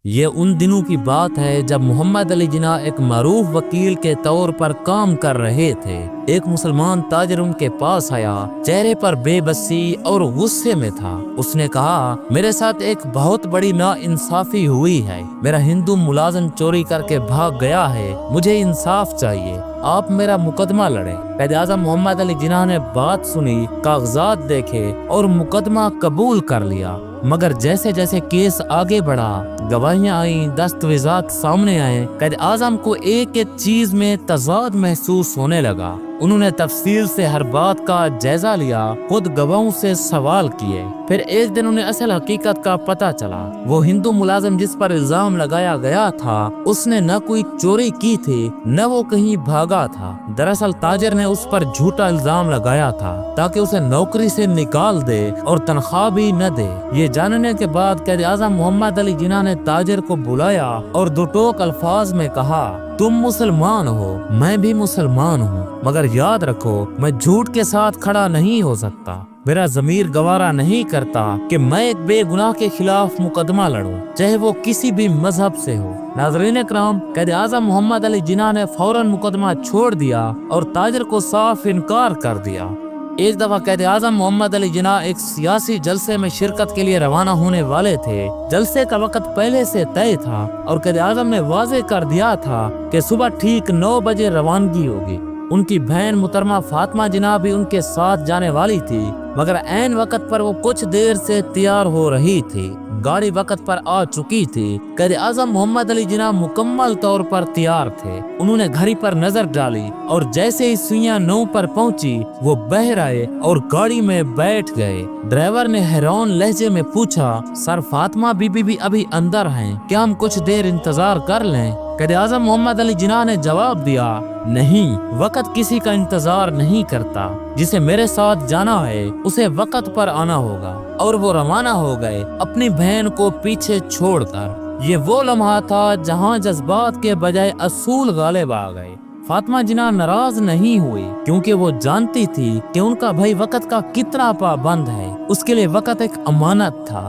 ये उन दिनों की बात है जब मोहम्मद अली जिन्ना एक मारूफ वकील के तौर पर काम कर रहे थे। एक मुसलमान ताजिर उनके पास आया, चेहरे पर बेबसी और गुस्से में था। उसने कहा, मेरे साथ एक बहुत बड़ी नाइंसाफी हुई है। मेरा हिंदू मुलाजिम चोरी करके भाग गया है, मुझे इंसाफ चाहिए, आप मेरा मुकदमा लड़े। कैद आज़म मोहम्मद अली जिन्ना ने बात सुनी, कागजात देखे और मुकदमा कबूल कर लिया। मगर जैसे जैसे केस आगे बढ़ा, गवाहियां आई, दस्तावेजात सामने आए, कैद आज़म को एक एक चीज में तजाद महसूस होने लगा। उन्होंने तफसील से हर बात का जायजा लिया, खुद गवाहों से सवाल किए। फिर एक दिन उन्हें असल हकीकत का पता चला। वो हिंदू मुलाजिम जिस पर इल्जाम लगाया गया था, उसने न कोई चोरी की थी न वो कहीं भागा था। दरअसल ताजिर ने उस पर झूठा इल्जाम लगाया था ताकि उसे नौकरी से निकाल दे और तनख्वाह भी न दे। ये जानने के बाद कैद आज़म मोहम्मद अली जिन्ना ने ताजिर को बुलाया और दो टोक अल्फाज में कहा, तुम मुसलमान हो, मैं भी मुसलमान हूँ, मगर याद रखो मैं झूठ के साथ खड़ा नहीं हो सकता। मेरा ज़मीर गवारा नहीं करता कि मैं एक बेगुनाह के खिलाफ मुकदमा लड़ूं, चाहे वो किसी भी मजहब से हो। नाज़रीन इकराम, कैद आज़म मोहम्मद अली जिन्ना ने फौरन मुकदमा छोड़ दिया और ताजिर को साफ इनकार कर दिया। एक दफा कैद आज़म मोहम्मद अली जिन्ना एक सियासी जलसे में शिरकत के लिए रवाना होने वाले थे। जलसे का वक्त पहले से तय था और कैद आज़म ने वाजे कर दिया था कि सुबह ठीक 9 बजे रवानगी होगी। उनकी बहन मुहतरमा फातिमा जिन्ना भी उनके साथ जाने वाली थी, मगर ऐन वक्त पर वो कुछ देर से तैयार हो रही थी। गाड़ी वक्त पर आ चुकी थी। कैद आज़म मोहम्मद अली जिन्ना मुकम्मल तौर पर तैयार थे। उन्होंने घड़ी पर नजर डाली और जैसे ही सुइयां 9 पर पहुंची, वो बाहर आए और गाड़ी में बैठ गए। ड्राइवर ने हैरान लहजे में पूछा, सर फातिमा बीबी भी अभी अंदर हैं, क्या हम कुछ देर इंतजार कर लें? कैद आज़म मोहम्मद अली जिन्ना ने जवाब दिया, नहीं, वक्त किसी का इंतजार नहीं करता। जिसे मेरे साथ जाना है उसे वक्त पर आना होगा। और वो रवाना हो गए अपनी बहन को पीछे छोड़कर। ये वो लम्हा था जहां जज्बात के बजाय असूल गालिब आ गए। फातिमा जिन्ना नाराज नहीं हुई क्योंकि वो जानती थी कि उनका भाई वक्त का कितना पाबंद है। उसके लिए वक्त एक अमानत था।